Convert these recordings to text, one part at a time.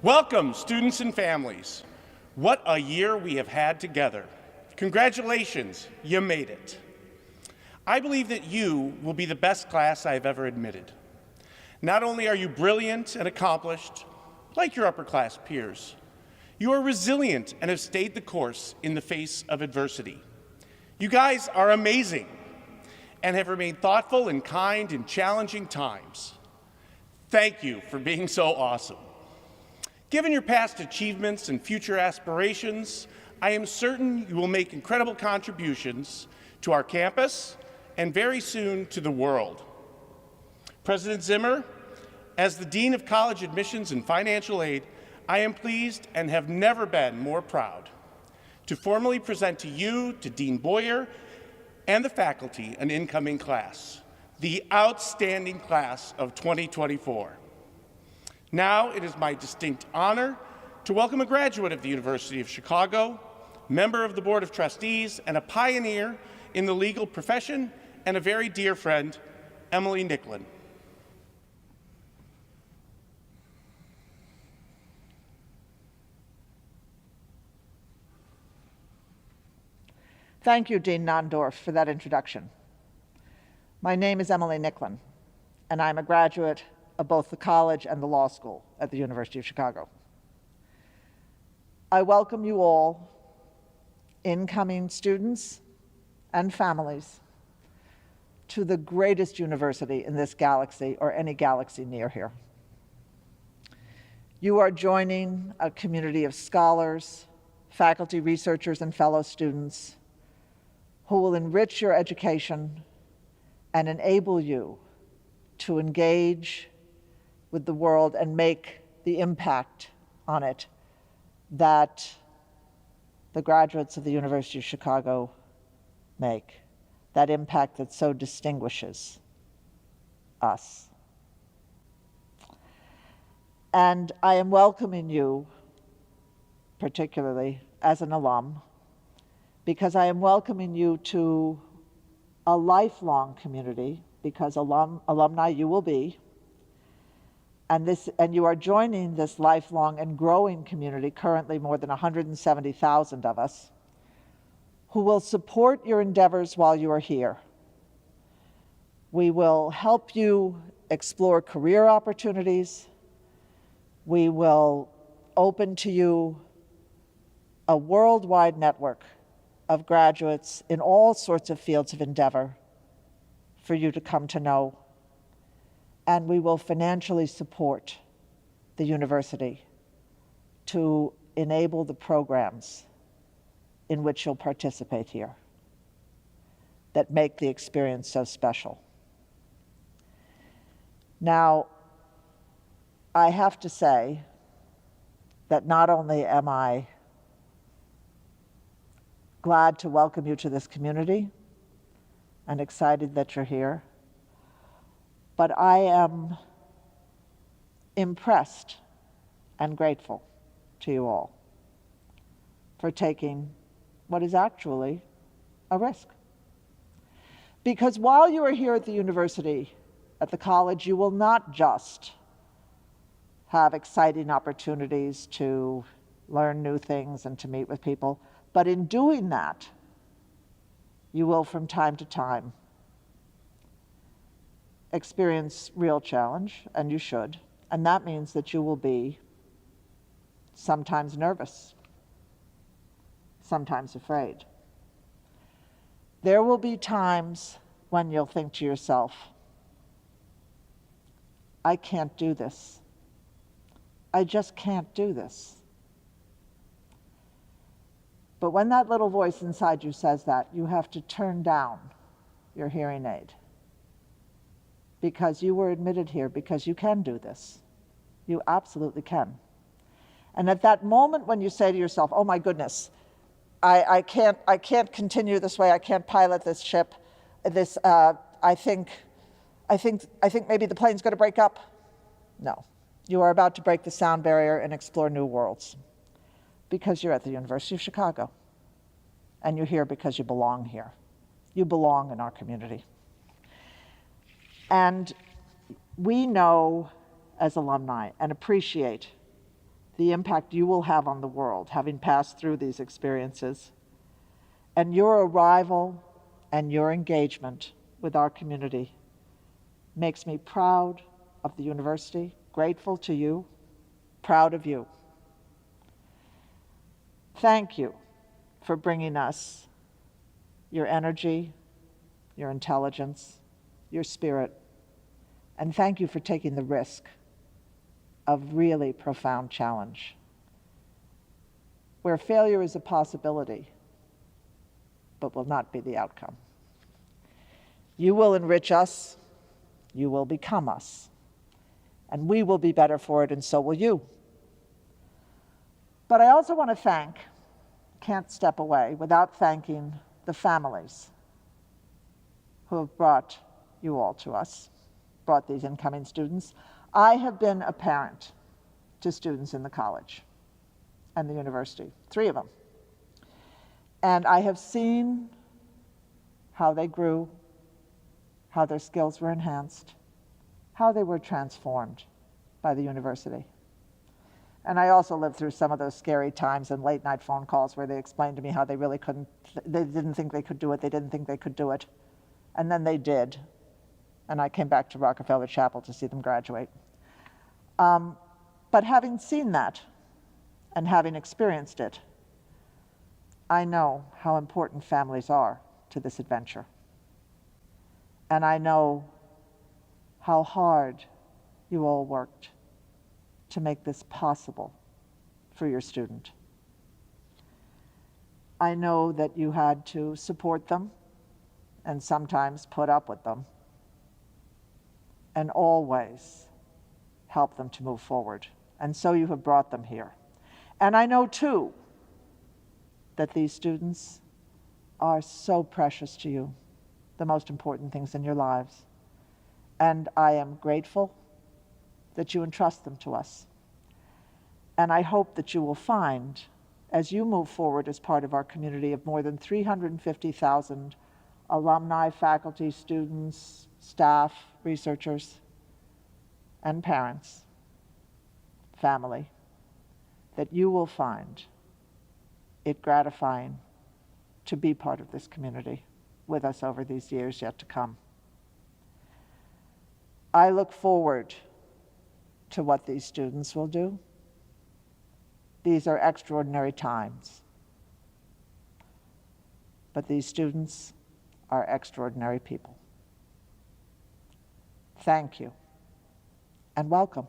Welcome, students and families. What a year we have had together. Congratulations, you made it. I believe that you will be the best class I have ever admitted. Not only are you brilliant and accomplished, like your upper class peers, you are resilient and have stayed the course in the face of adversity. You guys are amazing and have remained thoughtful and kind in challenging times. Thank you for being so awesome. Given your past achievements and future aspirations, I am certain you will make incredible contributions to our campus and very soon to the world. President Zimmer, as the Dean of College Admissions and Financial Aid, I am pleased and have never been more proud to formally present to you, to Dean Boyer, and the faculty an incoming class, the outstanding class of 2024. Now it is my distinct honor to welcome a graduate of the University of Chicago, member of the Board of Trustees, and a pioneer in the legal profession, and a very dear friend, Emily Nicklin. Thank you, Dean Nondorf, for that introduction. My name is Emily Nicklin, and I'm a graduate of both the college and the law school at the University of Chicago. I welcome you all, incoming students and families, to the greatest university in this galaxy or any galaxy near here. You are joining a community of scholars, faculty, researchers, and fellow students who will enrich your education and enable you to engage with the world and make the impact on it that the graduates of the University of Chicago make, that impact that so distinguishes us. And I am welcoming you, particularly as an alum, because I am welcoming you to a lifelong community, because alumni you will be, and you are joining this lifelong and growing community, currently more than 170,000 of us, who will support your endeavors while you are here. We will help you explore career opportunities. We will open to you a worldwide network of graduates in all sorts of fields of endeavor for you to come to know. And we will financially support the university to enable the programs in which you'll participate here that make the experience so special. Now, I have to say that not only am I glad to welcome you to this community and excited that you're here, but I am impressed and grateful to you all for taking what is actually a risk. Because while you are here at the university, at the college, you will not just have exciting opportunities to learn new things and to meet with people, but in doing that, you will from time to time experience real challenge, and you should. And that means that you will be sometimes nervous, sometimes afraid. There will be times when you'll think to yourself, I can't do this. I just can't do this. But when that little voice inside you says that, you have to turn down your hearing aid, because you were admitted here because you can do this. You absolutely can. And at that moment when you say to yourself, oh my goodness, I can't continue this way, I can't pilot this ship, I think maybe the plane's gonna break up. No, you are about to break the sound barrier and explore new worlds, because you're at the University of Chicago, and you're here because you belong here. You belong in our community. And we know as alumni and appreciate the impact you will have on the world, having passed through these experiences, and your arrival and your engagement with our community makes me proud of the university, grateful to you, proud of you. Thank you for bringing us your energy, your intelligence, your spirit, and thank you for taking the risk of really profound challenge, where failure is a possibility, but will not be the outcome. You will enrich us, you will become us, and we will be better for it, and so will you. But I also want to can't step away without thanking the families who have brought you all to us, brought these incoming students. I have been a parent to students in the college and the university, 3 of them. And I have seen how they grew, how their skills were enhanced, how they were transformed by the university. And I also lived through some of those scary times and late night phone calls where they explained to me how they really couldn't, they didn't think they could do it, they didn't think they could do it. And then they did. And I came back to Rockefeller Chapel to see them graduate. But having seen that and having experienced it, I know how important families are to this adventure. And I know how hard you all worked to make this possible for your student. I know that you had to support them and sometimes put up with them and always help them to move forward. And so you have brought them here. And I know too that these students are so precious to you, the most important things in your lives. And I am grateful that you entrust them to us. And I hope that you will find, as you move forward as part of our community of more than 350,000 alumni, faculty, students, staff, researchers, and parents, family, that you will find it gratifying to be part of this community with us over these years yet to come. I look forward to what these students will do. These are extraordinary times, but these students are extraordinary people. Thank you, and welcome.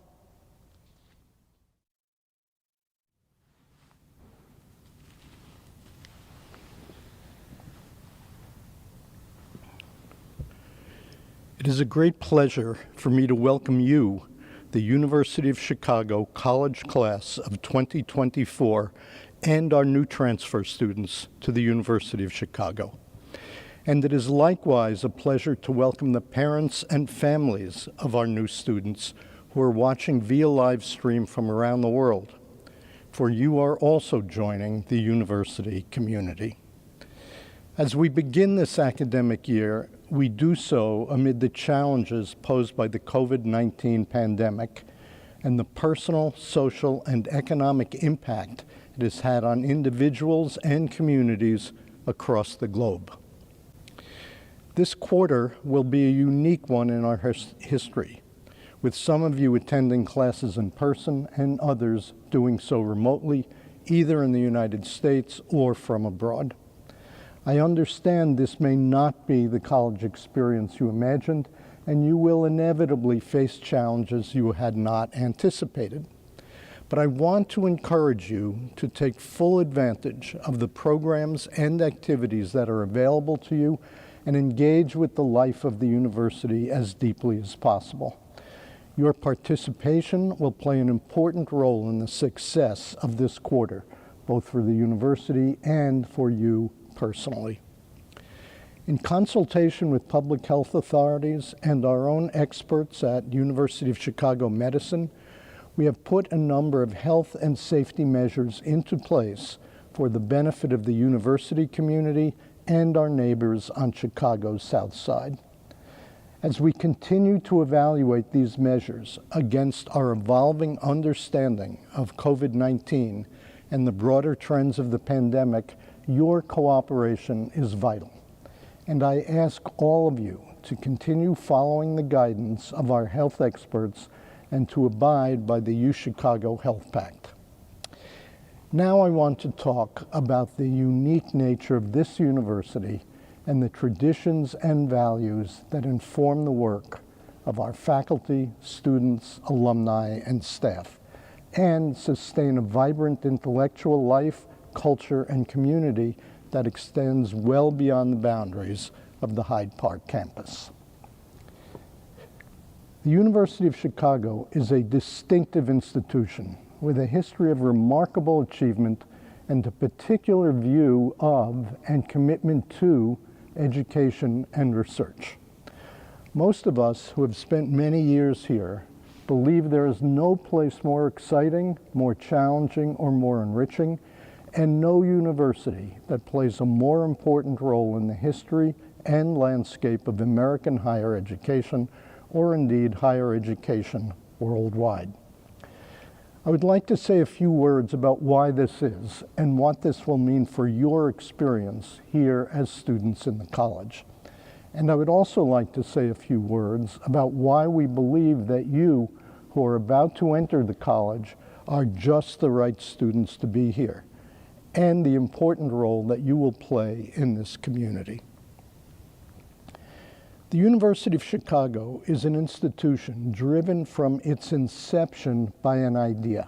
It is a great pleasure for me to welcome you, the University of Chicago College Class of 2024, and our new transfer students to the University of Chicago. And it is likewise a pleasure to welcome the parents and families of our new students who are watching via live stream from around the world, for you are also joining the university community. As we begin this academic year, we do so amid the challenges posed by the COVID-19 pandemic and the personal, social, and economic impact it has had on individuals and communities across the globe. This quarter will be a unique one in our history, with some of you attending classes in person and others doing so remotely, either in the United States or from abroad. I understand this may not be the college experience you imagined, and you will inevitably face challenges you had not anticipated. But I want to encourage you to take full advantage of the programs and activities that are available to you and engage with the life of the university as deeply as possible. Your participation will play an important role in the success of this quarter, both for the university and for you personally. In consultation with public health authorities and our own experts at University of Chicago Medicine, we have put a number of health and safety measures into place for the benefit of the university community and our neighbors on Chicago's South Side. As we continue to evaluate these measures against our evolving understanding of COVID-19 and the broader trends of the pandemic, your cooperation is vital. And I ask all of you to continue following the guidance of our health experts and to abide by the UChicago Health Pact. Now I want to talk about the unique nature of this university and the traditions and values that inform the work of our faculty, students, alumni, and staff, and sustain a vibrant intellectual life, culture, and community that extends well beyond the boundaries of the Hyde Park campus. The University of Chicago is a distinctive institution with a history of remarkable achievement and a particular view of and commitment to education and research. Most of us who have spent many years here believe there is no place more exciting, more challenging, or more enriching, and no university that plays a more important role in the history and landscape of American higher education, or indeed higher education worldwide. I would like to say a few words about why this is and what this will mean for your experience here as students in the college. And I would also like to say a few words about why we believe that you, who are about to enter the college, are just the right students to be here, and the important role that you will play in this community. The University of Chicago is an institution driven from its inception by an idea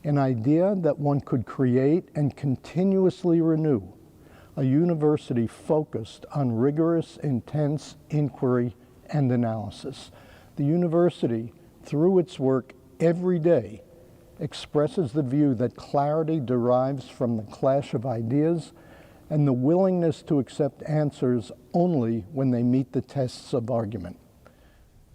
that one could create and continuously renew, a university focused on rigorous, intense inquiry and analysis. The university, through its work every day, expresses the view that clarity derives from the clash of ideas and the willingness to accept answers only when they meet the tests of argument.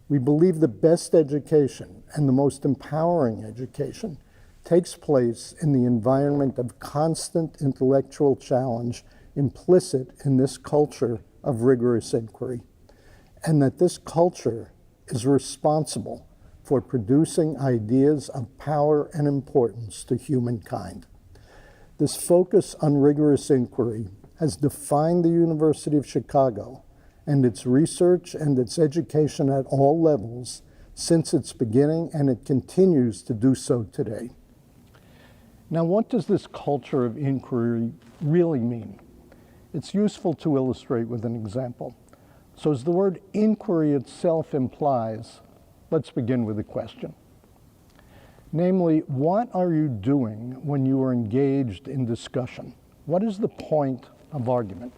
We believe the best education and the most empowering education takes place in the environment of constant intellectual challenge implicit in this culture of rigorous inquiry, and that this culture is responsible for producing ideas of power and importance to humankind. This focus on rigorous inquiry has defined the University of Chicago and its research and its education at all levels since its beginning, and it continues to do so today. Now, what does this culture of inquiry really mean? It's useful to illustrate with an example. So as the word inquiry itself implies, let's begin with a question. Namely, what are you doing when you are engaged in discussion? What is the point of argument?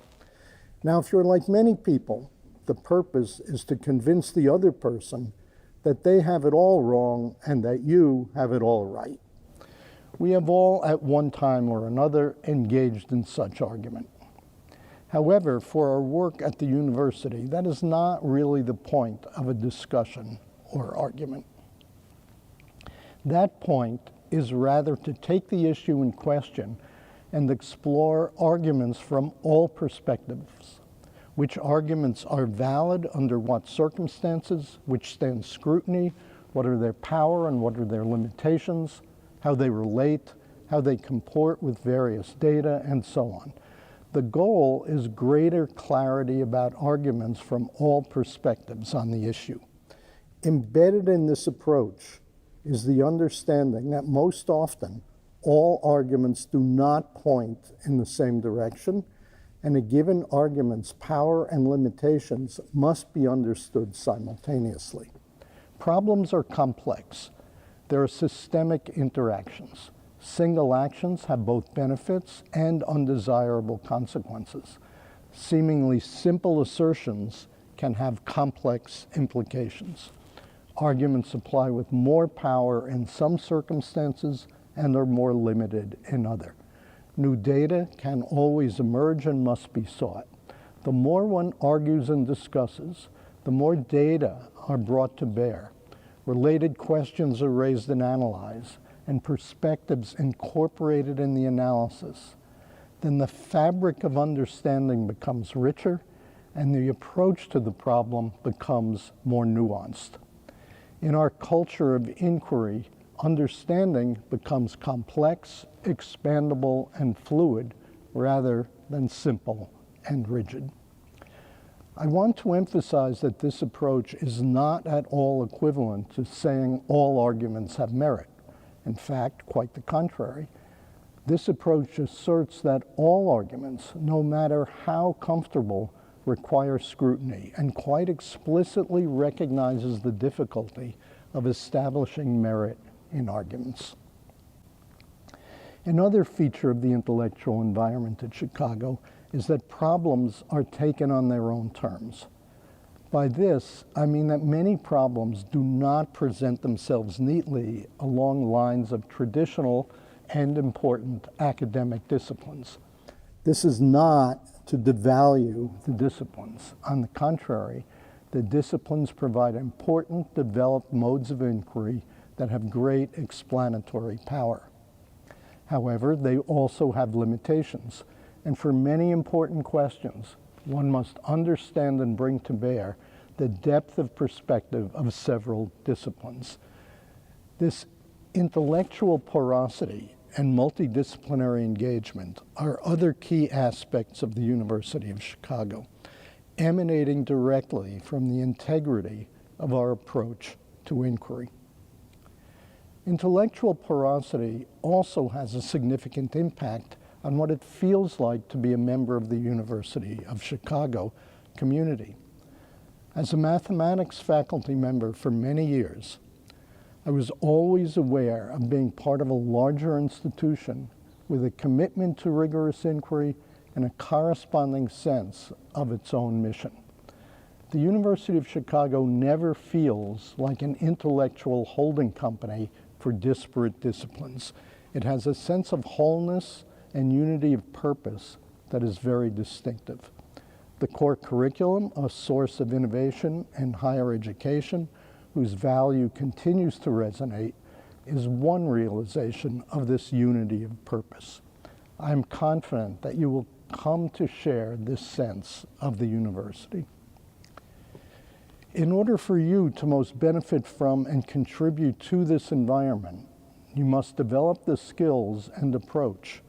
Now, if you're like many people, the purpose is to convince the other person that they have it all wrong and that you have it all right. We have all at one time or another engaged in such argument. However, for our work at the university, that is not really the point of a discussion or argument. That point is rather to take the issue in question and explore arguments from all perspectives. Which arguments are valid under what circumstances, which stand scrutiny, what are their power and what are their limitations, how they relate, how they comport with various data, and so on. The goal is greater clarity about arguments from all perspectives on the issue. Embedded in this approach is the understanding that most often all arguments do not point in the same direction, and a given argument's power and limitations must be understood simultaneously. Problems are complex. There are systemic interactions. Single actions have both benefits and undesirable consequences. Seemingly simple assertions can have complex implications. Arguments apply with more power in some circumstances and are more limited in others. New data can always emerge and must be sought. The more one argues and discusses, the more data are brought to bear. Related questions are raised and analyzed, and perspectives incorporated in the analysis. Then the fabric of understanding becomes richer, and the approach to the problem becomes more nuanced. In our culture of inquiry, understanding becomes complex, expandable, and fluid rather than simple and rigid. I want to emphasize that this approach is not at all equivalent to saying all arguments have merit. In fact, quite the contrary. This approach asserts that all arguments, no matter how comfortable, require scrutiny and quite explicitly recognizes the difficulty of establishing merit in arguments. Another feature of the intellectual environment at Chicago is that problems are taken on their own terms. By this, I mean that many problems do not present themselves neatly along lines of traditional and important academic disciplines. This is not to devalue the disciplines. On the contrary, the disciplines provide important developed modes of inquiry that have great explanatory power. However, they also have limitations, and for many important questions, one must understand and bring to bear the depth of perspective of several disciplines. This intellectual porosity and multidisciplinary engagement are other key aspects of the University of Chicago, emanating directly from the integrity of our approach to inquiry. Intellectual porosity also has a significant impact on what it feels like to be a member of the University of Chicago community. As a mathematics faculty member for many years, I was always aware of being part of a larger institution with a commitment to rigorous inquiry and a corresponding sense of its own mission. The University of Chicago never feels like an intellectual holding company for disparate disciplines. It has a sense of wholeness and unity of purpose that is very distinctive. The core curriculum, a source of innovation in higher education, whose value continues to resonate, is one realization of this unity of purpose. I am confident that you will come to share this sense of the university. In order for you to most benefit from and contribute to this environment, you must develop the skills and approach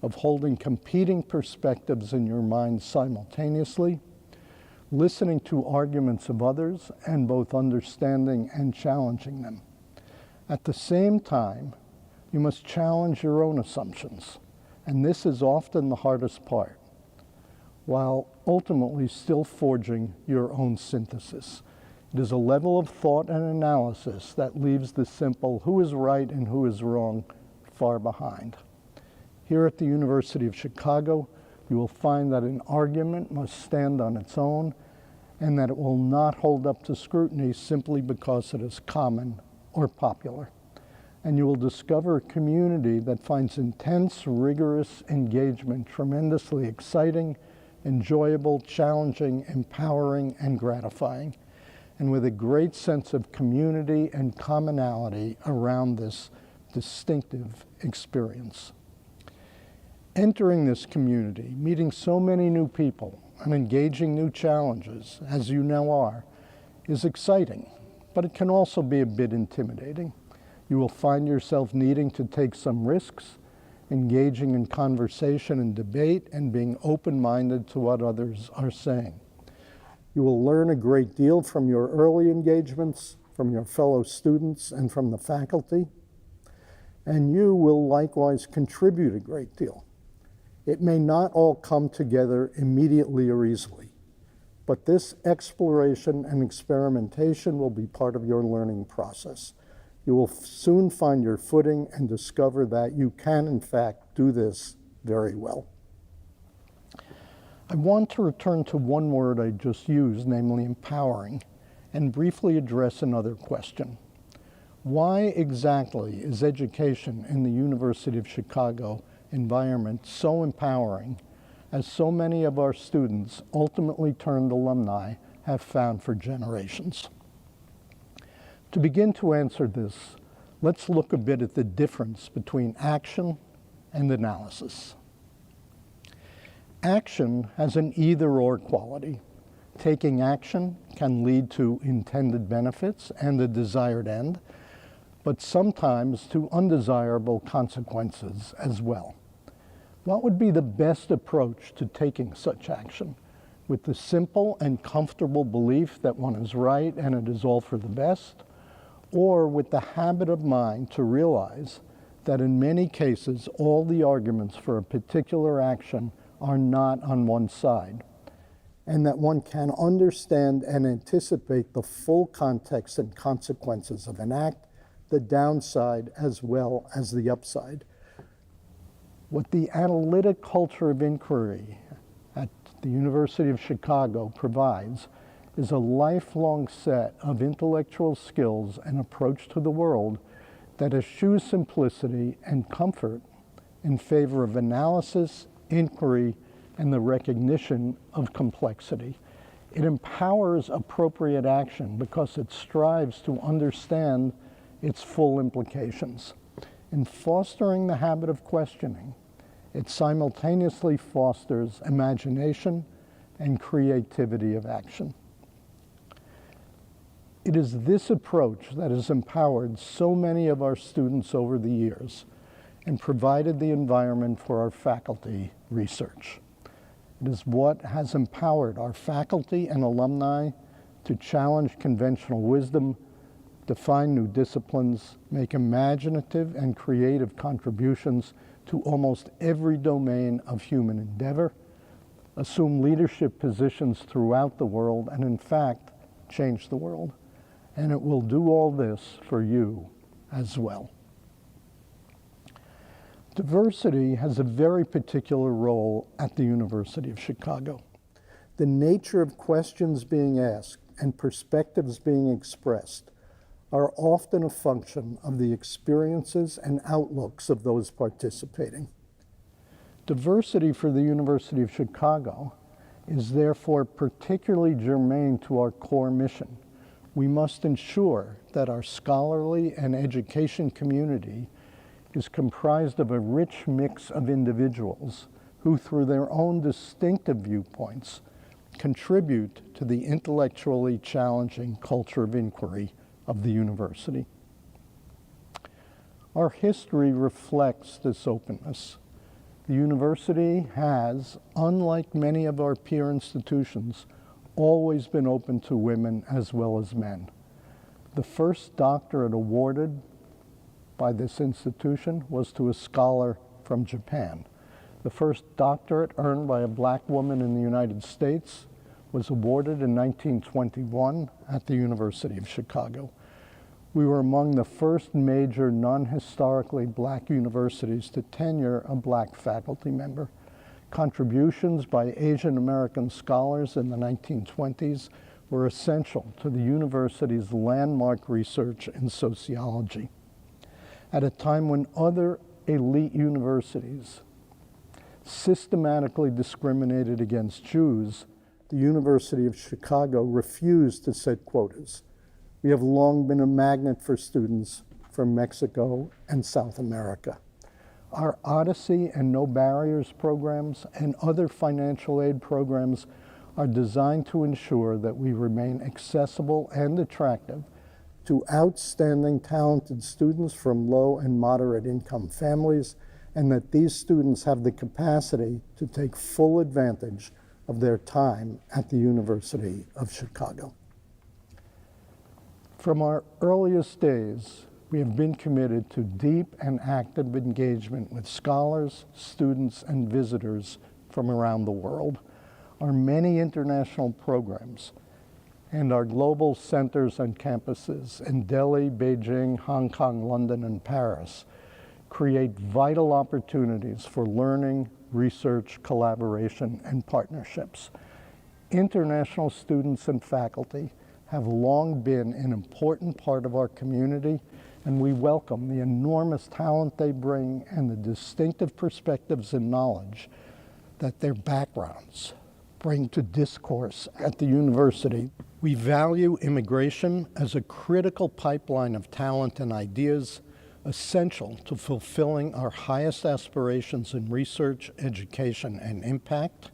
of holding competing perspectives in your mind simultaneously, listening to arguments of others, and both understanding and challenging them. At the same time, you must challenge your own assumptions, and this is often the hardest part, while ultimately still forging your own synthesis. It is a level of thought and analysis that leaves the simple who is right and who is wrong far behind. Here at the University of Chicago, you will find that an argument must stand on its own and that it will not hold up to scrutiny simply because it is common or popular. And you will discover a community that finds intense, rigorous engagement tremendously exciting, enjoyable, challenging, empowering, and gratifying, and with a great sense of community and commonality around this distinctive experience. Entering this community, meeting so many new people, and engaging new challenges, as you now are, is exciting, but it can also be a bit intimidating. You will find yourself needing to take some risks, engaging in conversation and debate, and being open-minded to what others are saying. You will learn a great deal from your early engagements, from your fellow students, and from the faculty, and you will likewise contribute a great deal. It may not all come together immediately or easily, but this exploration and experimentation will be part of your learning process. You will soon find your footing and discover that you can, in fact, do this very well. I want to return to one word I just used, namely empowering, and briefly address another question. Why exactly is education in the University of Chicago environment so empowering, as so many of our students, ultimately turned alumni, have found for generations? To begin to answer this, let's look a bit at the difference between action and analysis. Action has an either-or quality. Taking action can lead to intended benefits and the desired end, but sometimes to undesirable consequences as well. What would be the best approach to taking such action? With the simple and comfortable belief that one is right and it is all for the best, or with the habit of mind to realize that in many cases all the arguments for a particular action are not on one side, and that one can understand and anticipate the full context and consequences of an act, the downside as well as the upside. What the analytic culture of inquiry at the University of Chicago provides is a lifelong set of intellectual skills and approach to the world that eschews simplicity and comfort in favor of analysis, inquiry, and the recognition of complexity. It empowers appropriate action because it strives to understand its full implications. In fostering the habit of questioning, it simultaneously fosters imagination and creativity of action. It is this approach that has empowered so many of our students over the years and provided the environment for our faculty research. It is what has empowered our faculty and alumni to challenge conventional wisdom, define new disciplines, make imaginative and creative contributions to almost every domain of human endeavor, assume leadership positions throughout the world, and in fact, change the world. And it will do all this for you as well. Diversity has a very particular role at the University of Chicago. The nature of questions being asked and perspectives being expressed are often a function of the experiences and outlooks of those participating. Diversity for the University of Chicago is therefore particularly germane to our core mission. We must ensure that our scholarly and education community is comprised of a rich mix of individuals who, through their own distinctive viewpoints, contribute to the intellectually challenging culture of inquiry of the university. Our history reflects this openness. The university has, unlike many of our peer institutions, always been open to women as well as men. The first doctorate awarded by this institution was to a scholar from Japan. The first doctorate earned by a black woman in the United States was awarded in 1921 at the University of Chicago. We were among the first major non-historically black universities to tenure a black faculty member. Contributions by Asian American scholars in the 1920s were essential to the university's landmark research in sociology. At a time when other elite universities systematically discriminated against Jews, the University of Chicago refused to set quotas. We have long been a magnet for students from Mexico and South America. Our Odyssey and No Barriers programs and other financial aid programs are designed to ensure that we remain accessible and attractive to outstanding, talented students from low and moderate income families, and that these students have the capacity to take full advantage of their time at the University of Chicago. From our earliest days, we have been committed to deep and active engagement with scholars, students, and visitors from around the world. Our many international programs and our global centers and campuses in Delhi, Beijing, Hong Kong, London, and Paris create vital opportunities for learning, research, collaboration, and partnerships. International students and faculty have long been an important part of our community, and we welcome the enormous talent they bring and the distinctive perspectives and knowledge that their backgrounds bring to discourse at the university. We value immigration as a critical pipeline of talent and ideas essential to fulfilling our highest aspirations in research, education, and impact.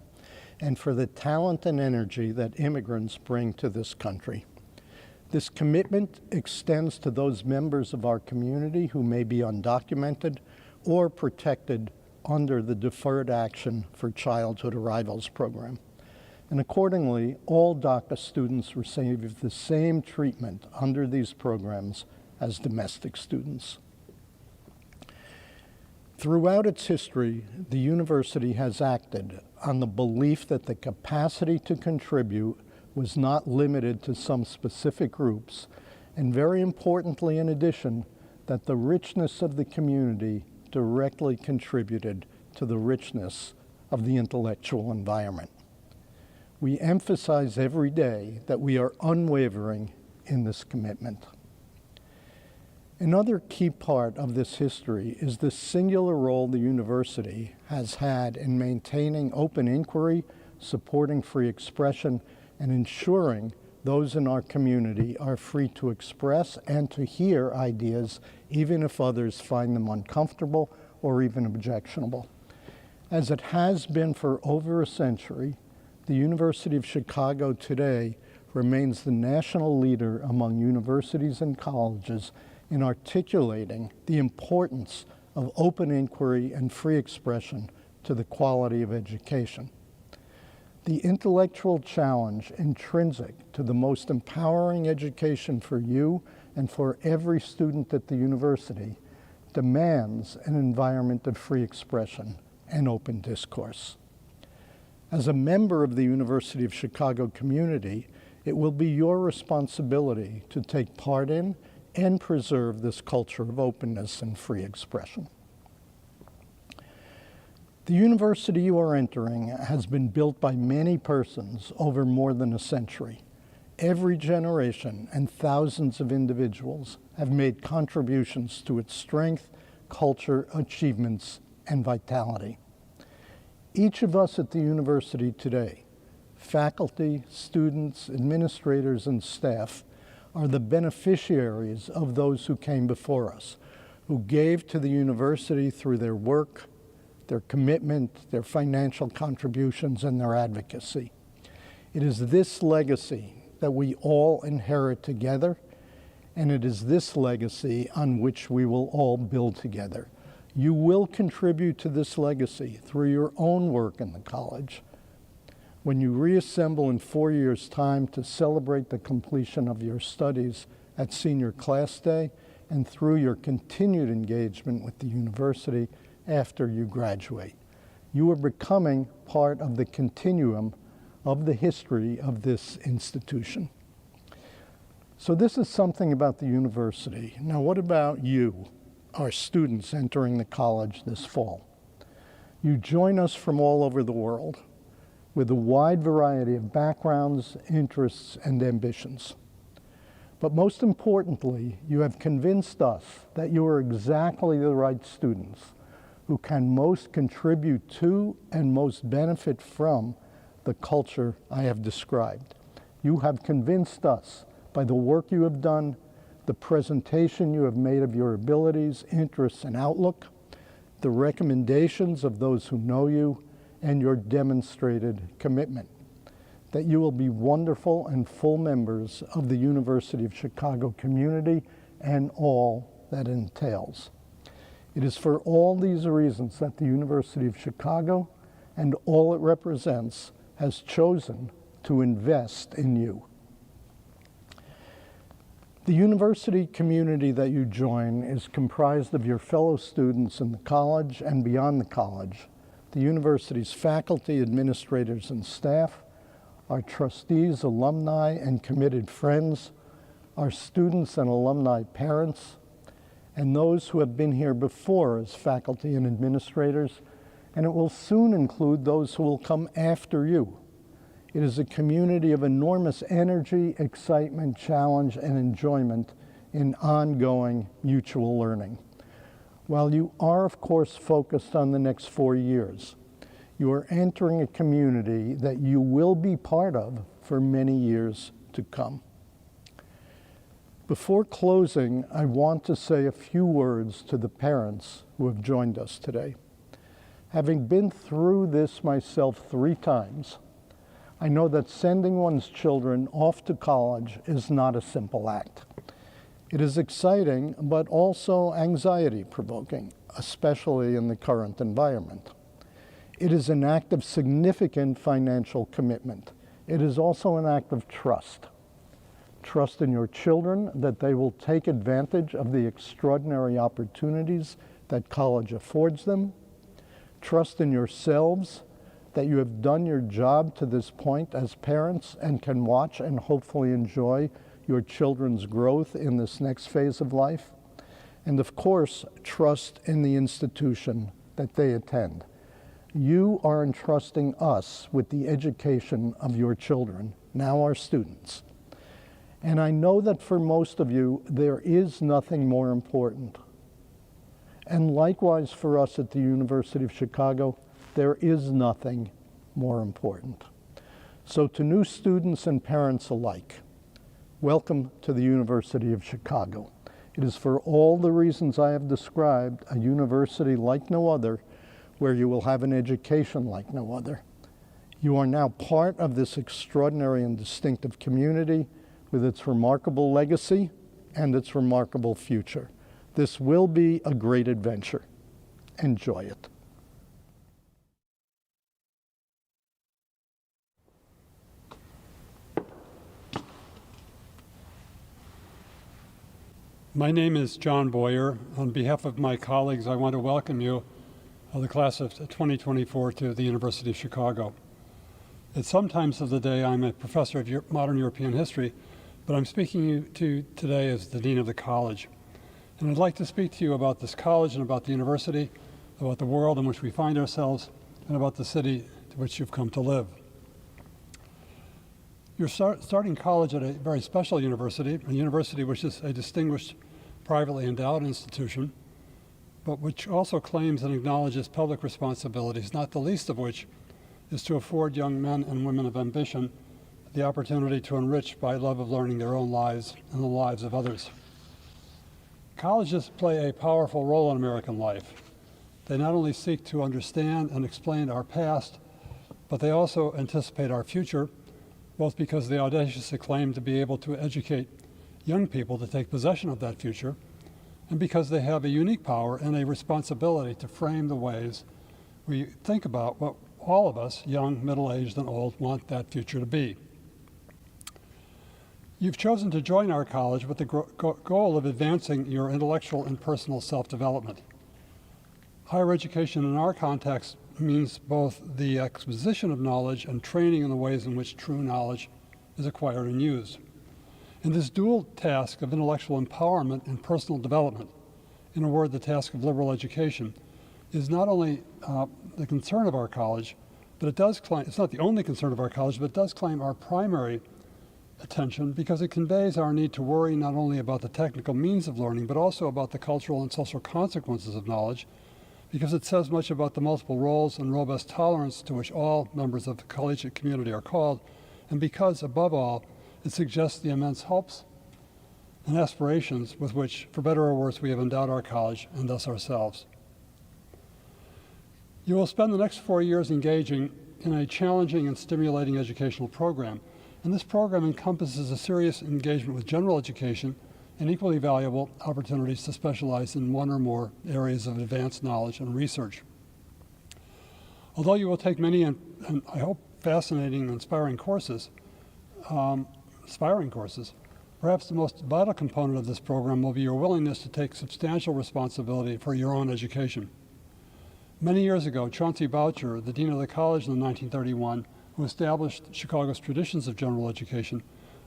and for the talent and energy that immigrants bring to this country. This commitment extends to those members of our community who may be undocumented or protected under the Deferred Action for Childhood Arrivals program. And accordingly, all DACA students receive the same treatment under these programs as domestic students. Throughout its history, the university has acted on the belief that the capacity to contribute was not limited to some specific groups, and very importantly, in addition, that the richness of the community directly contributed to the richness of the intellectual environment. We emphasize every day that we are unwavering in this commitment. Another key part of this history is the singular role the university has had in maintaining open inquiry, supporting free expression, and ensuring those in our community are free to express and to hear ideas, even if others find them uncomfortable or even objectionable. As it has been for over a century, the University of Chicago today remains the national leader among universities and colleges in articulating the importance of open inquiry and free expression to the quality of education. The intellectual challenge intrinsic to the most empowering education for you and for every student at the university demands an environment of free expression and open discourse. As a member of the University of Chicago community, it will be your responsibility to take part in and preserve this culture of openness and free expression. The university you are entering has been built by many persons over more than a century. Every generation and thousands of individuals have made contributions to its strength, culture, achievements, and vitality. Each of us at the university today, faculty, students, administrators, and staff, are the beneficiaries of those who came before us, who gave to the university through their work, their commitment, their financial contributions, and their advocacy. It is this legacy that we all inherit together, and it is this legacy on which we will all build together. You will contribute to this legacy through your own work in the college. When you reassemble in 4 years' time to celebrate the completion of your studies at Senior Class Day, and through your continued engagement with the university after you graduate. You are becoming part of the continuum of the history of this institution. So this is something about the university. Now, what about you, our students entering the college this fall? You join us from all over the world with a wide variety of backgrounds, interests, and ambitions. But most importantly, you have convinced us that you are exactly the right students who can most contribute to and most benefit from the culture I have described. You have convinced us by the work you have done, the presentation you have made of your abilities, interests, and outlook, the recommendations of those who know you, and your demonstrated commitment, that you will be wonderful and full members of the University of Chicago community and all that entails. It is for all these reasons that the University of Chicago and all it represents has chosen to invest in you. The university community that you join is comprised of your fellow students in the college and beyond the college, the university's faculty, administrators, and staff, our trustees, alumni, and committed friends, our students and alumni parents, and those who have been here before as faculty and administrators, and it will soon include those who will come after you. It is a community of enormous energy, excitement, challenge, and enjoyment in ongoing mutual learning. While you are, of course, focused on the next 4 years, you are entering a community that you will be part of for many years to come. Before closing, I want to say a few words to the parents who have joined us today. Having been through this myself 3 times, I know that sending one's children off to college is not a simple act. It is exciting, but also anxiety-provoking, especially in the current environment. It is an act of significant financial commitment. It is also an act of trust. Trust in your children that they will take advantage of the extraordinary opportunities that college affords them. Trust in yourselves that you have done your job to this point as parents and can watch and hopefully enjoy your children's growth in this next phase of life. And of course, trust in the institution that they attend. You are entrusting us with the education of your children, now our students. And I know that for most of you, there is nothing more important. And likewise for us at the University of Chicago, there is nothing more important. So to new students and parents alike, welcome to the University of Chicago. It is for all the reasons I have described a university like no other, where you will have an education like no other. You are now part of this extraordinary and distinctive community with its remarkable legacy and its remarkable future. This will be a great adventure. Enjoy it. My name is John Boyer. On behalf of my colleagues, I want to welcome you, the class of 2024, to the University of Chicago. At some times of the day, I'm a professor of modern European history, but I'm speaking to you today as the dean of the college. And I'd like to speak to you about this college and about the university, about the world in which we find ourselves, and about the city to which you've come to live. You're starting college at a very special university, a university which is a distinguished privately endowed institution, but which also claims and acknowledges public responsibilities, not the least of which is to afford young men and women of ambition the opportunity to enrich by love of learning their own lives and the lives of others. Colleges play a powerful role in American life. They not only seek to understand and explain our past, but they also anticipate our future, both because they audaciously claim to be able to educate young people to take possession of that future, and because they have a unique power and a responsibility to frame the ways we think about what all of us, young, middle-aged, and old, want that future to be. You've chosen to join our college with the goal of advancing your intellectual and personal self-development. Higher education in our context means both the acquisition of knowledge and training in the ways in which true knowledge is acquired and used. And this dual task of intellectual empowerment and personal development, in a word, the task of liberal education, is not only the concern of our college, but it does claim, it's not the only concern of our college, but it does claim our primary attention because it conveys our need to worry not only about the technical means of learning, but also about the cultural and social consequences of knowledge, because it says much about the multiple roles and robust tolerance to which all members of the collegiate community are called, and because, above all, it suggests the immense hopes and aspirations with which, for better or worse, we have endowed our college and thus ourselves. You will spend the next 4 years engaging in a challenging and stimulating educational program, and this program encompasses a serious engagement with general education and equally valuable opportunities to specialize in one or more areas of advanced knowledge and research. Although you will take many and I hope fascinating and inspiring courses, perhaps the most vital component of this program will be your willingness to take substantial responsibility for your own education. Many years ago, Chauncey Boucher, the dean of the college in 1931, who established Chicago's traditions of general education,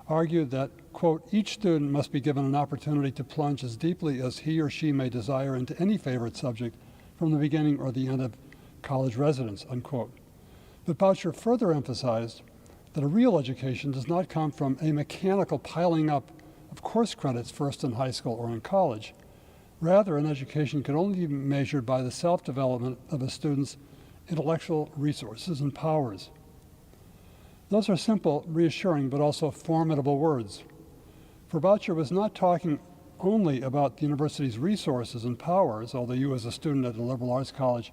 argued that, quote, each student must be given an opportunity to plunge as deeply as he or she may desire into any favorite subject from the beginning or the end of college residence, unquote. But Boucher further emphasized that a real education does not come from a mechanical piling up of course credits first in high school or in college. Rather, an education can only be measured by the self-development of a student's intellectual resources and powers. Those are simple, reassuring, but also formidable words. For Boucher was not talking only about the university's resources and powers, although you as a student at a liberal arts college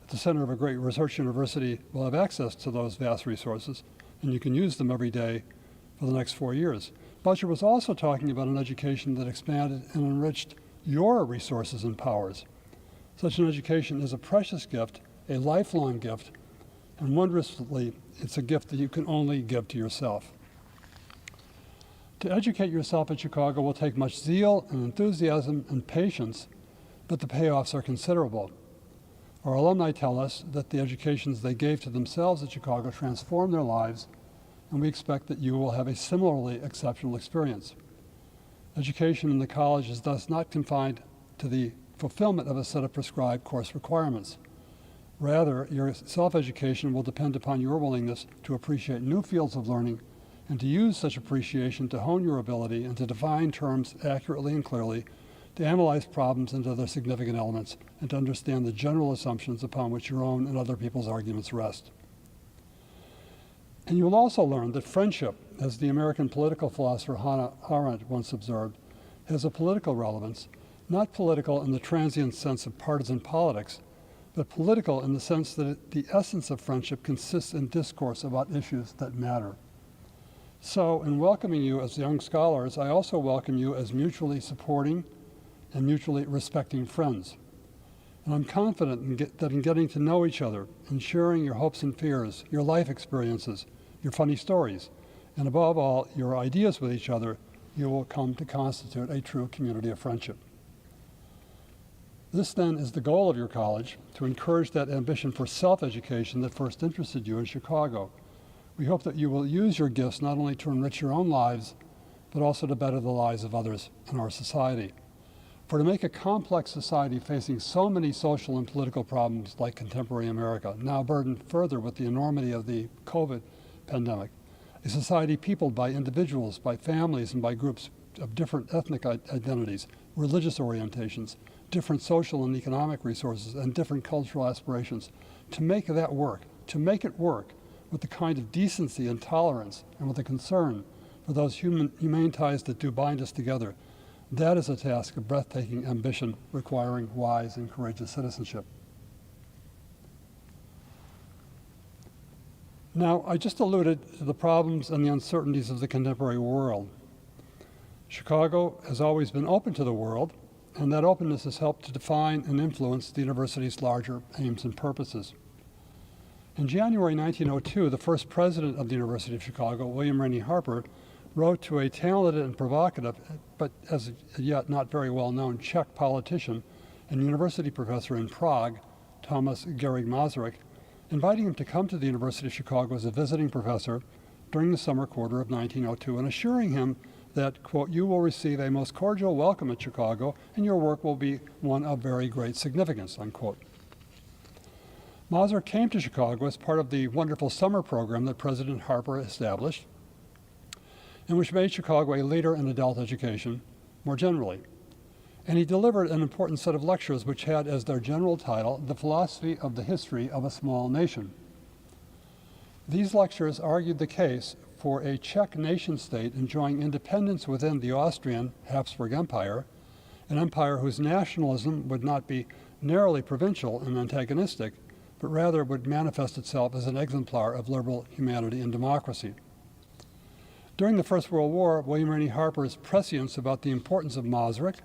at the center of a great research university will have access to those vast resources, and you can use them every day for the next 4 years. Boucher was also talking about an education that expanded and enriched your resources and powers. Such an education is a precious gift, a lifelong gift, and wondrously, it's a gift that you can only give to yourself. To educate yourself at Chicago will take much zeal and enthusiasm and patience, but the payoffs are considerable. Our alumni tell us that the educations they gave to themselves at Chicago transformed their lives, and we expect that you will have a similarly exceptional experience. Education in the college is thus not confined to the fulfillment of a set of prescribed course requirements. Rather, your self-education will depend upon your willingness to appreciate new fields of learning and to use such appreciation to hone your ability and to define terms accurately and clearly, to analyze problems into their significant elements, and to understand the general assumptions upon which your own and other people's arguments rest. And you will also learn that friendship, as the American political philosopher Hannah Arendt once observed, has a political relevance, not political in the transient sense of partisan politics, but political in the sense that the essence of friendship consists in discourse about issues that matter. So, in welcoming you as young scholars, I also welcome you as mutually supporting and mutually respecting friends. And I'm confident that in getting to know each other and sharing your hopes and fears, your life experiences, your funny stories, and above all, your ideas with each other, you will come to constitute a true community of friendship. This then is the goal of your college, to encourage that ambition for self-education that first interested you in Chicago. We hope that you will use your gifts not only to enrich your own lives, but also to better the lives of others in our society. For to make a complex society facing so many social and political problems like contemporary America, now burdened further with the enormity of the COVID pandemic, a society peopled by individuals, by families, and by groups of different ethnic identities, religious orientations, different social and economic resources, and different cultural aspirations, to make that work, to make it work with the kind of decency and tolerance and with a concern for those humane ties that do bind us together, that is a task of breathtaking ambition requiring wise and courageous citizenship. Now, I just alluded to the problems and the uncertainties of the contemporary world. Chicago has always been open to the world, and that openness has helped to define and influence the university's larger aims and purposes. In January 1902, the first president of the University of Chicago, William Rainey Harper, wrote to a talented and provocative, but as yet not very well-known Czech politician and university professor in Prague, Thomas Garrigue Masaryk, inviting him to come to the University of Chicago as a visiting professor during the summer quarter of 1902 and assuring him that, quote, "you will receive a most cordial welcome at Chicago and your work will be one of very great significance," unquote. Masaryk came to Chicago as part of the wonderful summer program that President Harper established, and which made Chicago a leader in adult education more generally. And he delivered an important set of lectures which had as their general title, "The Philosophy of the History of a Small Nation." These lectures argued the case for a Czech nation-state enjoying independence within the Austrian Habsburg Empire, an empire whose nationalism would not be narrowly provincial and antagonistic, but rather would manifest itself as an exemplar of liberal humanity and democracy. During the First World War, William Rainey Harper's prescience about the importance of Masaryk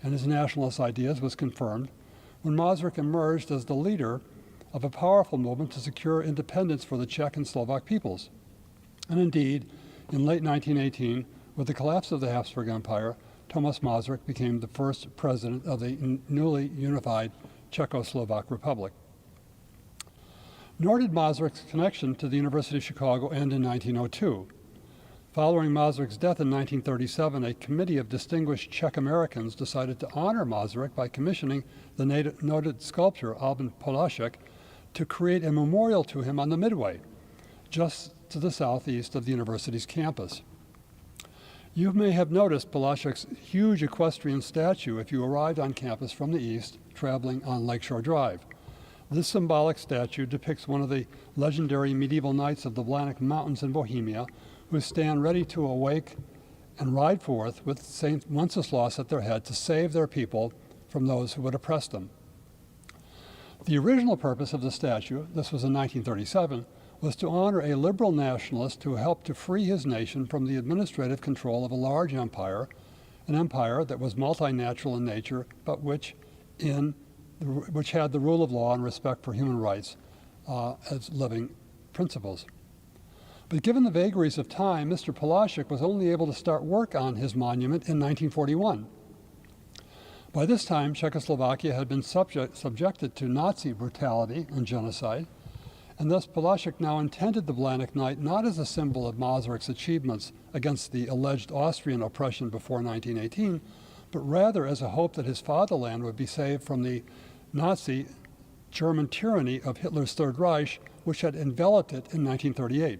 and his nationalist ideas was confirmed when Masaryk emerged as the leader of a powerful movement to secure independence for the Czech and Slovak peoples. And indeed, in late 1918, with the collapse of the Habsburg Empire, Thomas Masaryk became the first president of the newly unified Czechoslovak Republic. Nor did Masaryk's connection to the University of Chicago end in 1902. Following Masaryk's death in 1937, a committee of distinguished Czech Americans decided to honor Masaryk by commissioning the noted sculptor Alban Polášek to create a memorial to him on the Midway, just to the southeast of the university's campus. You may have noticed Polášek's huge equestrian statue if you arrived on campus from the east, traveling on Lakeshore Drive. This symbolic statue depicts one of the legendary medieval knights of the Vlanic Mountains in Bohemia, who stand ready to awake and ride forth with Saint Wenceslaus at their head to save their people from those who would oppress them. The original purpose of the statue, this was in 1937, was to honor a liberal nationalist who helped to free his nation from the administrative control of a large empire, an empire that was multinational in nature, but which had the rule of law and respect for human rights as living principles. But given the vagaries of time, Mr. Polaschek was only able to start work on his monument in 1941. By this time, Czechoslovakia had been subjected to Nazi brutality and genocide, and thus Polaschek now intended the Blanik Night not as a symbol of Masaryk's achievements against the alleged Austrian oppression before 1918, but rather as a hope that his fatherland would be saved from the Nazi German tyranny of Hitler's Third Reich, which had enveloped it in 1938.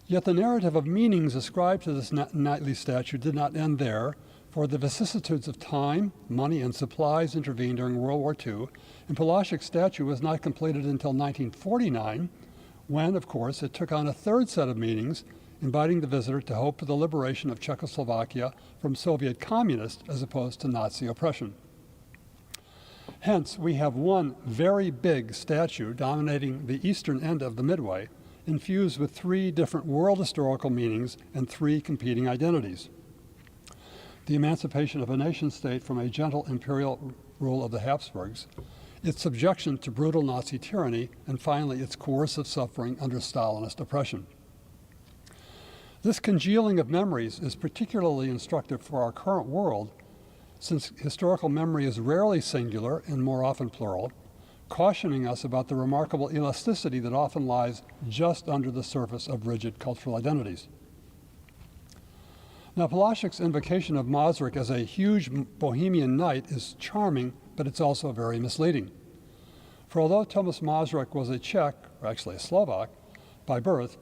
Yet the narrative of meanings ascribed to this nightly statue did not end there, for the vicissitudes of time, money, and supplies intervened during World War II, and Polaschek's statue was not completed until 1949, when, of course, it took on a third set of meanings, inviting the visitor to hope for the liberation of Czechoslovakia from Soviet communist as opposed to Nazi oppression. Hence, we have one very big statue dominating the eastern end of the Midway, infused with three different world historical meanings and three competing identities: the emancipation of a nation-state from a gentle imperial rule of the Habsburgs, its subjection to brutal Nazi tyranny, and finally its coercive suffering under Stalinist oppression. This congealing of memories is particularly instructive for our current world, since historical memory is rarely singular and more often plural, cautioning us about the remarkable elasticity that often lies just under the surface of rigid cultural identities. Now, Polaschek's invocation of Masaryk as a huge bohemian knight is charming, but it's also very misleading. For although Thomas Masaryk was a Czech, or actually a Slovak, by birth,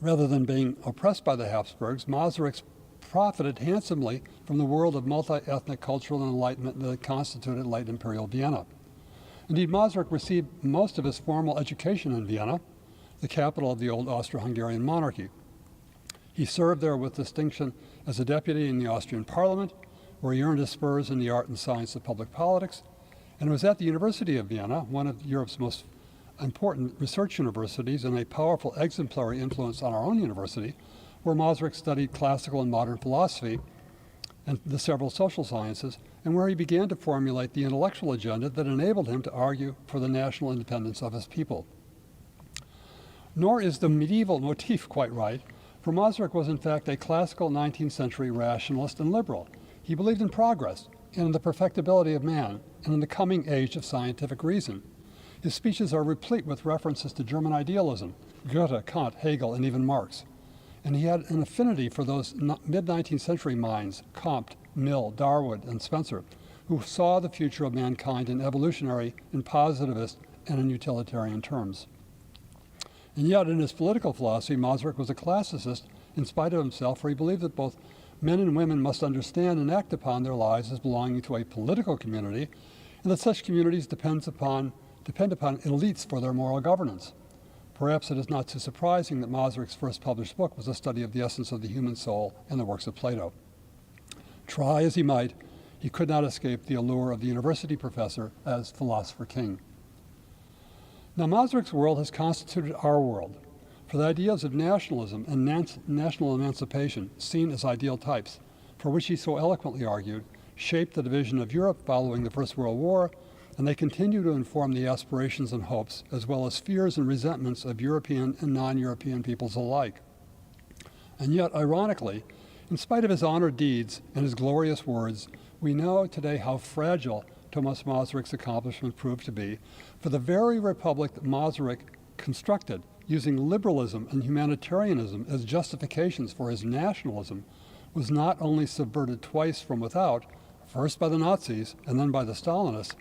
rather than being oppressed by the Habsburgs, Masaryk profited handsomely from the world of multi-ethnic cultural enlightenment that constituted late imperial Vienna. Indeed, Masaryk received most of his formal education in Vienna, the capital of the old Austro-Hungarian monarchy. He served there with distinction as a deputy in the Austrian parliament, where he earned his spurs in the art and science of public politics, and it was at the University of Vienna, one of Europe's most important research universities and a powerful exemplary influence on our own university, where Masaryk studied classical and modern philosophy and the several social sciences, and where he began to formulate the intellectual agenda that enabled him to argue for the national independence of his people. Nor is the medieval motif quite right, for Masaryk was in fact a classical 19th century rationalist and liberal. He believed in progress and in the perfectibility of man and in the coming age of scientific reason. His speeches are replete with references to German idealism, Goethe, Kant, Hegel, and even Marx. And he had an affinity for those mid-19th century minds, Comte, Mill, Darwin, and Spencer, who saw the future of mankind in evolutionary, in positivist, and in utilitarian terms. And yet, in his political philosophy, Masaryk was a classicist in spite of himself, for he believed that both men and women must understand and act upon their lives as belonging to a political community, and that such communities depend upon elites for their moral governance. Perhaps it is not too surprising that Masaryk's first published book was a study of the essence of the human soul and the works of Plato. Try as he might, he could not escape the allure of the university professor as philosopher king. Now, Masaryk's world has constituted our world, for the ideas of nationalism and national emancipation, seen as ideal types, for which he so eloquently argued, shaped the division of Europe following the First World War, and they continue to inform the aspirations and hopes, as well as fears and resentments of European and non-European peoples alike. And yet, ironically, in spite of his honored deeds and his glorious words, we know today how fragile Thomas Masaryk's accomplishment proved to be, for the very republic that Masaryk constructed, using liberalism and humanitarianism as justifications for his nationalism, was not only subverted twice from without, first by the Nazis and then by the Stalinists,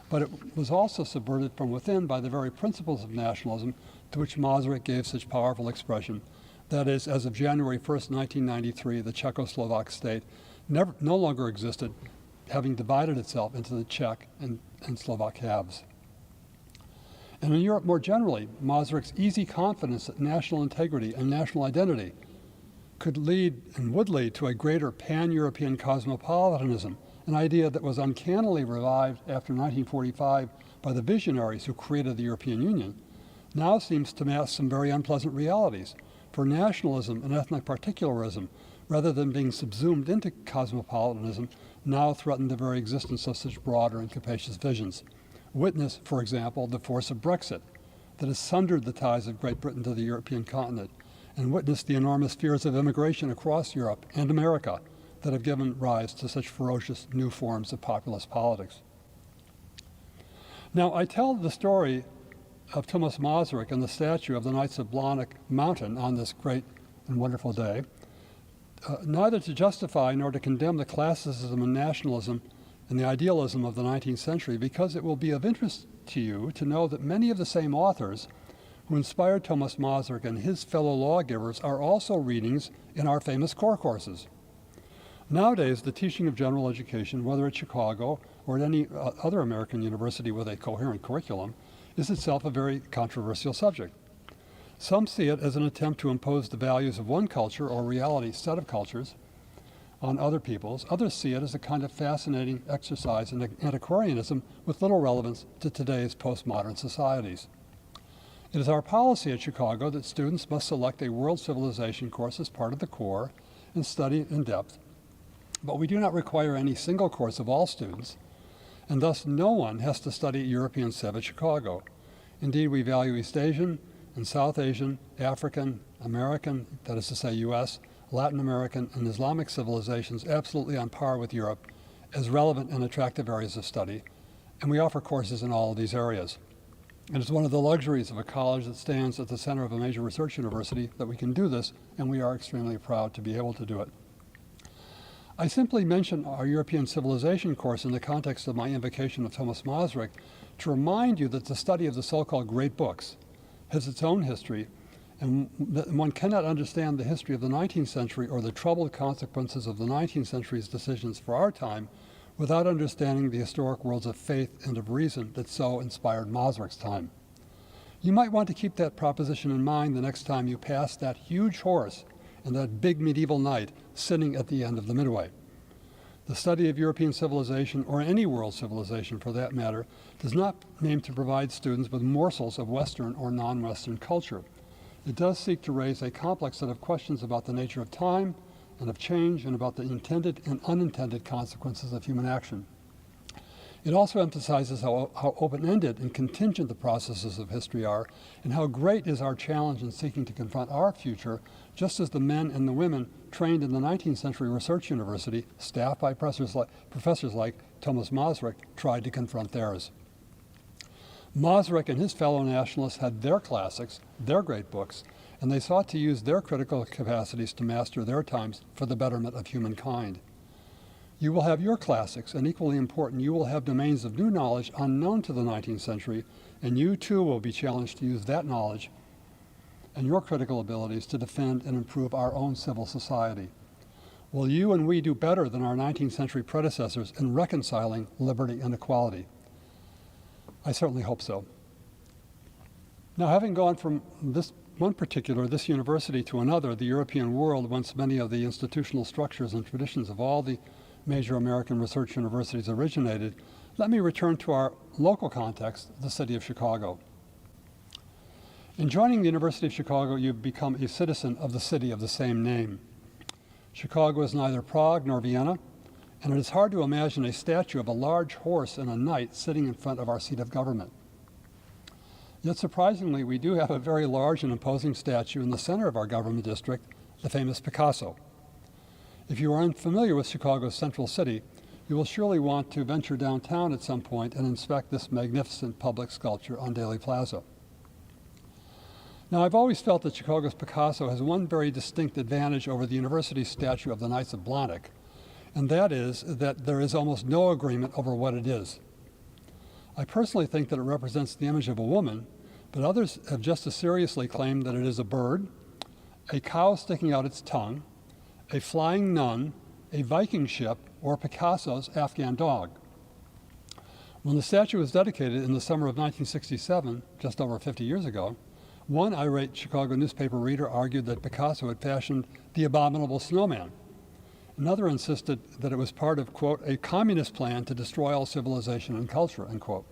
but it was also subverted from within by the very principles of nationalism to which Masaryk gave such powerful expression. That is, as of January 1st, 1993, the Czechoslovak state no longer existed, having divided itself into the Czech and Slovak halves. And in Europe more generally, Masaryk's easy confidence that national integrity and national identity could lead and would lead to a greater pan-European cosmopolitanism, an idea that was uncannily revived after 1945 by the visionaries who created the European Union, now seems to mask some very unpleasant realities, for nationalism and ethnic particularism, rather than being subsumed into cosmopolitanism, now threaten the very existence of such broader and capacious visions. Witness, for example, the force of Brexit, that has sundered the ties of Great Britain to the European continent, and witness the enormous fears of immigration across Europe and America that have given rise to such ferocious new forms of populist politics. Now, I tell the story of Thomas Masaryk and the statue of the Knights of Blawnock Mountain on this great and wonderful day, neither to justify nor to condemn the classicism and nationalism and the idealism of the 19th century, because it will be of interest to you to know that many of the same authors who inspired Thomas Masaryk and his fellow lawgivers are also readings in our famous core courses. Nowadays, the teaching of general education, whether at Chicago or at any other American university with a coherent curriculum, is itself a very controversial subject. Some see it as an attempt to impose the values of one culture or reality set of cultures on other peoples. Others see it as a kind of fascinating exercise in antiquarianism with little relevance to today's postmodern societies. It is our policy at Chicago that students must select a world civilization course as part of the core and study it in depth. But we do not require any single course of all students, and thus no one has to study European Civ at Chicago. Indeed, we value East Asian and South Asian, African, American, that is to say US, Latin American, and Islamic civilizations absolutely on par with Europe as relevant and attractive areas of study, and we offer courses in all of these areas. It is one of the luxuries of a college that stands at the center of a major research university that we can do this, and we are extremely proud to be able to do it. I simply mention our European Civilization course in the context of my invocation of Thomas Masaryk to remind you that the study of the so-called great books has its own history, and that one cannot understand the history of the 19th century or the troubled consequences of the 19th century's decisions for our time without understanding the historic worlds of faith and of reason that so inspired Masaryk's time. You might want to keep that proposition in mind the next time you pass that huge horse and that big medieval knight sitting at the end of the midway. The study of European civilization, or any world civilization for that matter, does not aim to provide students with morsels of Western or non-Western culture. It does seek to raise a complex set of questions about the nature of time and of change and about the intended and unintended consequences of human action. It also emphasizes how open-ended and contingent the processes of history are, and how great is our challenge in seeking to confront our future, just as the men and the women trained in the 19th century research university, staffed by professors like Thomas Masaryk, tried to confront theirs. Masaryk and his fellow nationalists had their classics, their great books, and they sought to use their critical capacities to master their times for the betterment of humankind. You will have your classics, and equally important, you will have domains of new knowledge unknown to the 19th century, and you too will be challenged to use that knowledge and your critical abilities to defend and improve our own civil society. Will you and we do better than our 19th century predecessors in reconciling liberty and equality? I certainly hope so. Now, having gone from this university to another, the European world, whence many of the institutional structures and traditions of all the major American research universities originated, let me return to our local context, the city of Chicago. In joining the University of Chicago, you become a citizen of the city of the same name. Chicago is neither Prague nor Vienna, and it is hard to imagine a statue of a large horse and a knight sitting in front of our seat of government. Yet surprisingly, we do have a very large and imposing statue in the center of our government district, the famous Picasso. If you are unfamiliar with Chicago's central city, you will surely want to venture downtown at some point and inspect this magnificent public sculpture on Daley Plaza. Now, I've always felt that Chicago's Picasso has one very distinct advantage over the university's statue of the Knights of Blawnock, and that is that there is almost no agreement over what it is. I personally think that it represents the image of a woman, but others have just as seriously claimed that it is a bird, a cow sticking out its tongue, a flying nun, a Viking ship, or Picasso's Afghan dog. When the statue was dedicated in the summer of 1967, just over 50 years ago, one irate Chicago newspaper reader argued that Picasso had fashioned the abominable snowman. Another insisted that it was part of, quote, a communist plan to destroy all civilization and culture, end quote.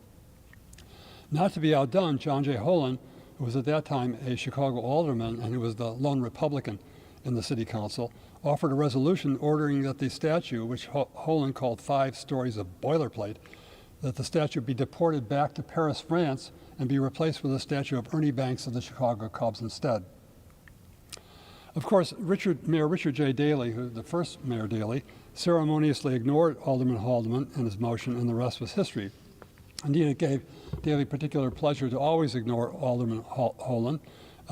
Not to be outdone, John J. Holland, who was at that time a Chicago alderman and who was the lone Republican in the city council, offered a resolution ordering that the statue, which Holland called 5 stories of boilerplate, that the statue be deported back to Paris, France, and be replaced with a statue of Ernie Banks of the Chicago Cubs instead. Of course, Mayor Richard J. Daley, the first Mayor Daley, ceremoniously ignored Alderman Haldeman and his motion, and the rest was history. Indeed, it gave Daley particular pleasure to always ignore Alderman Holland.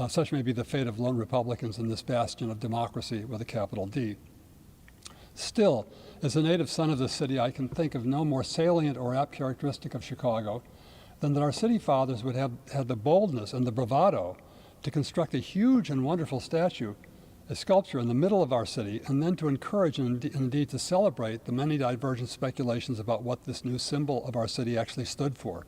Such may be the fate of lone Republicans in this bastion of democracy with a capital D. Still, as a native son of the city, I can think of no more salient or apt characteristic of Chicago than that our city fathers would have had the boldness and the bravado to construct a huge and wonderful statue, a sculpture in the middle of our city, and then to encourage and indeed to celebrate the many divergent speculations about what this new symbol of our city actually stood for.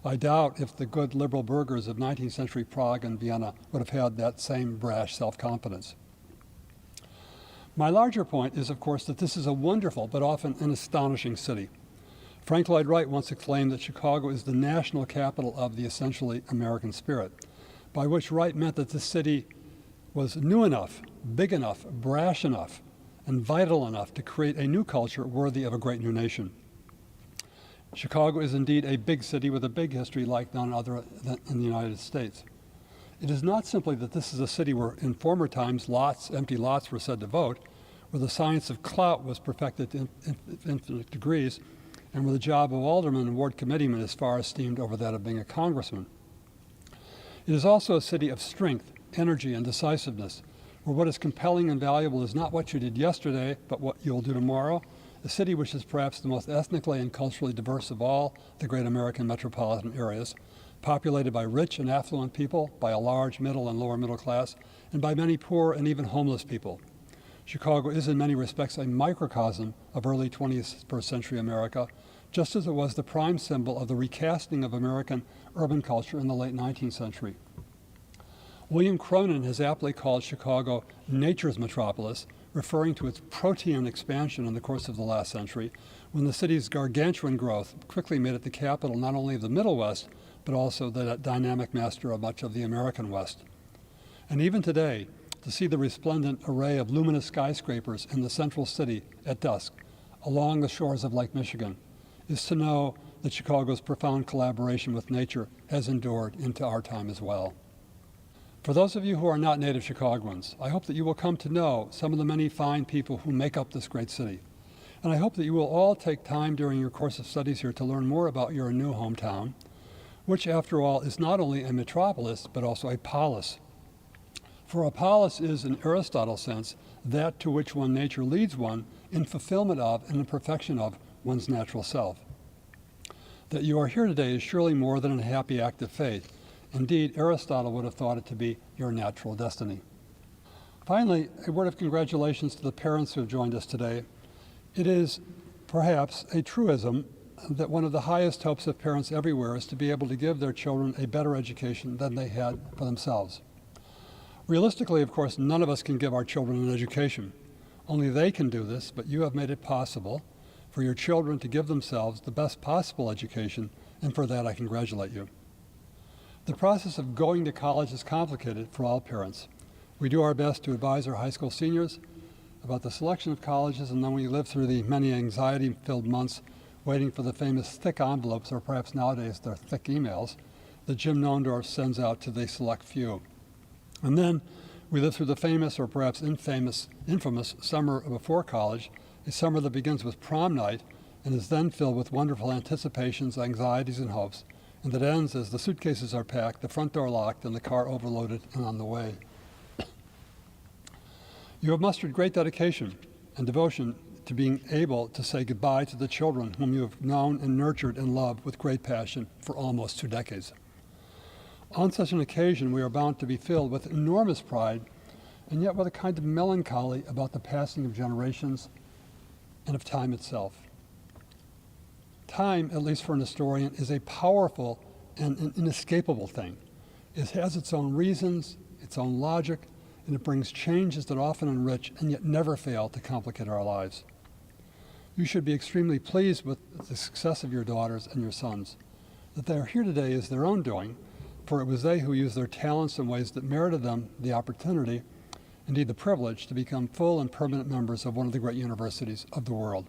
I doubt if the good liberal burghers of 19th century Prague and Vienna would have had that same brash self-confidence. My larger point is, of course, that this is a wonderful but often an astonishing city. Frank Lloyd Wright once exclaimed that Chicago is the national capital of the essentially American spirit, by which Wright meant that this city was new enough, big enough, brash enough, and vital enough to create a new culture worthy of a great new nation. Chicago is indeed a big city with a big history like none other than in the United States. It is not simply that this is a city where in former times empty lots were said to vote, where the science of clout was perfected to infinite degrees, and where the job of alderman and ward committeeman is far esteemed over that of being a congressman. It is also a city of strength, energy, and decisiveness, where what is compelling and valuable is not what you did yesterday, but what you'll do tomorrow. A city which is perhaps the most ethnically and culturally diverse of all the great American metropolitan areas, populated by rich and affluent people, by a large middle and lower middle class, and by many poor and even homeless people. Chicago is in many respects a microcosm of early 21st century America, just as it was the prime symbol of the recasting of American urban culture in the late 19th century. William Cronin has aptly called Chicago nature's metropolis, referring to its protean expansion in the course of the last century, when the city's gargantuan growth quickly made it the capital not only of the Middle West, but also the dynamic master of much of the American West. And even today, to see the resplendent array of luminous skyscrapers in the central city at dusk, along the shores of Lake Michigan, is to know that Chicago's profound collaboration with nature has endured into our time as well. For those of you who are not native Chicagoans, I hope that you will come to know some of the many fine people who make up this great city. And I hope that you will all take time during your course of studies here to learn more about your new hometown, which, after all, is not only a metropolis, but also a polis. For a polis is, in Aristotle's sense, that to which one nature leads one in fulfillment of and in perfection of one's natural self. That you are here today is surely more than a happy act of fate. Indeed, Aristotle would have thought it to be your natural destiny. Finally, a word of congratulations to the parents who have joined us today. It is perhaps a truism that one of the highest hopes of parents everywhere is to be able to give their children a better education than they had for themselves. Realistically, of course, none of us can give our children an education. Only they can do this, but you have made it possible for your children to give themselves the best possible education, and for that I congratulate you. The process of going to college is complicated for all parents. We do our best to advise our high school seniors about the selection of colleges, and then we live through the many anxiety-filled months waiting for the famous thick envelopes, or perhaps nowadays they're thick emails, that Jim Nondorf sends out to the select few. And then we live through the famous, or perhaps infamous summer before college, a summer that begins with prom night and is then filled with wonderful anticipations, anxieties, and hopes, and that ends as the suitcases are packed, the front door locked, and the car overloaded and on the way. You have mustered great dedication and devotion to being able to say goodbye to the children whom you have known and nurtured and loved with great passion for almost 2 decades. On such an occasion, we are bound to be filled with enormous pride, and yet with a kind of melancholy about the passing of generations and of time itself. Time, at least for an historian, is a powerful and an inescapable thing. It has its own reasons, its own logic, and it brings changes that often enrich and yet never fail to complicate our lives. You should be extremely pleased with the success of your daughters and your sons. That they are here today is their own doing, for it was they who used their talents in ways that merited them the opportunity, indeed the privilege, to become full and permanent members of one of the great universities of the world.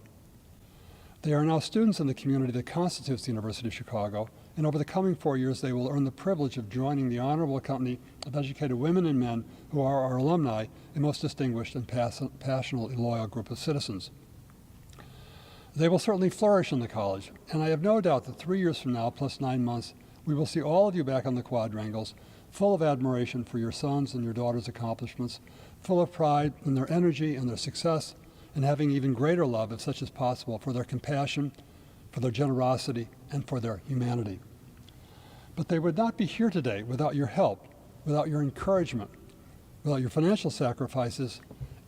They are now students in the community that constitutes the University of Chicago, and over the coming 4 years they will earn the privilege of joining the honorable company of educated women and men who are our alumni, a most distinguished and passionately loyal group of citizens. They will certainly flourish in the college, and I have no doubt that 3 years from now, plus 9 months, we will see all of you back on the quadrangles, full of admiration for your sons and your daughters' accomplishments, full of pride in their energy and their success, and having even greater love, if such is possible, for their compassion, for their generosity, and for their humanity. But they would not be here today without your help, without your encouragement, without your financial sacrifices,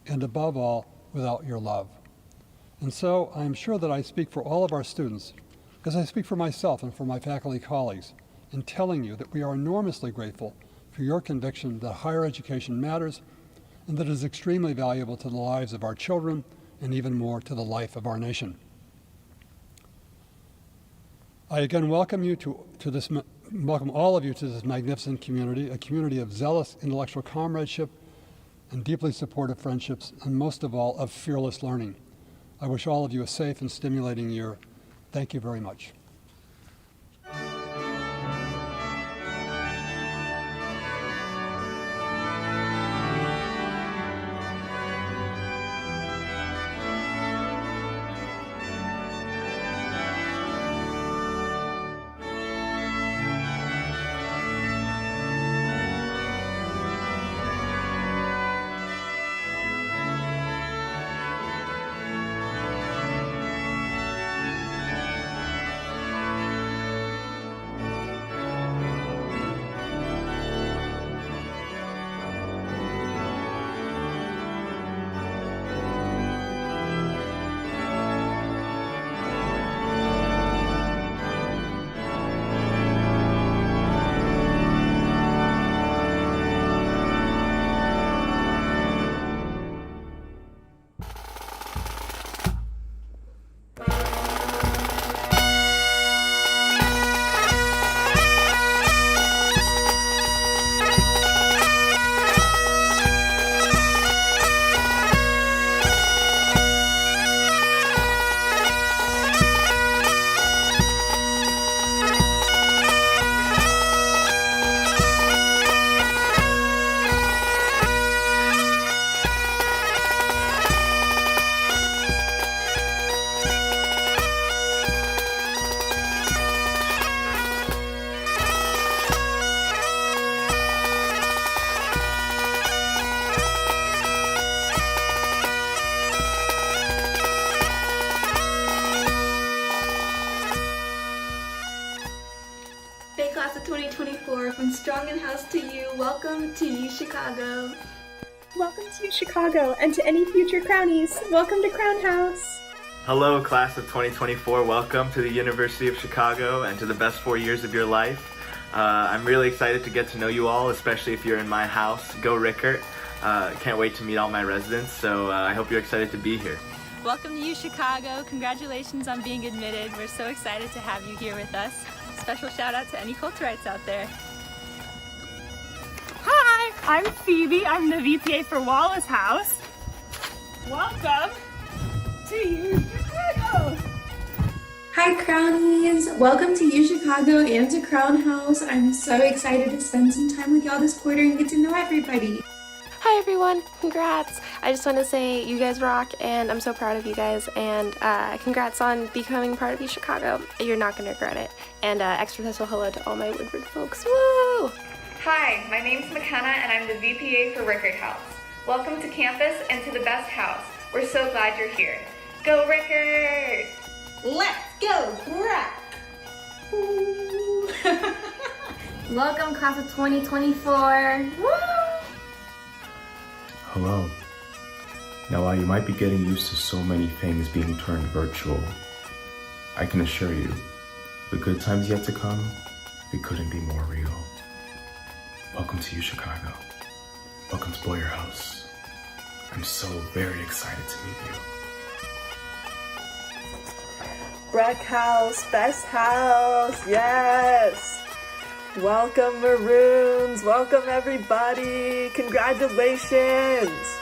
and above all, without your love. And so I am sure that I speak for all of our students, as I speak for myself and for my faculty colleagues, in telling you that we are enormously grateful for your conviction that higher education matters and that it is extremely valuable to the lives of our children and even more to the life of our nation. I again welcome welcome all of you to this magnificent community, a community of zealous intellectual comradeship and deeply supportive friendships, and most of all, of fearless learning. I wish all of you a safe and stimulating year. Thank you very much. Class of 2024, from Strong in House to you, welcome to UChicago. Welcome to UChicago, and to any future Crownies, welcome to Crown House. Hello, class of 2024. Welcome to the University of Chicago and to the best 4 years of your life. I'm really excited to get to know you all, especially if you're in my house. Go Rickert. Can't wait to meet all my residents, so I hope you're excited to be here. Welcome to UChicago. Congratulations on being admitted. We're so excited to have you here with us. Special shout out to any Coulterites out there. Hi, I'm Phoebe. I'm the VPA for Wallace House. Welcome to UChicago. Hi Crownies, welcome to UChicago and to Crown House. I'm so excited to spend some time with y'all this quarter and get to know everybody. Hi everyone, congrats. I just want to say you guys rock and I'm so proud of you guys, and congrats on becoming part of UChicago. You're not going to regret it. And extra special hello to all my Woodward folks. Woo! Hi, my name's McKenna and I'm the VPA for Rickert House. Welcome to campus and to the best house. We're so glad you're here. Go Rickert! Let's go, Brock! Welcome class of 2024. Woo! Hello. Now, while you might be getting used to so many things being turned virtual, I can assure you, the good times yet to come, they couldn't be more real. Welcome to UChicago. Welcome to Boyer House. I'm so very excited to meet you. Breck House, best house, yes! Welcome, Maroons. Welcome, everybody. Congratulations.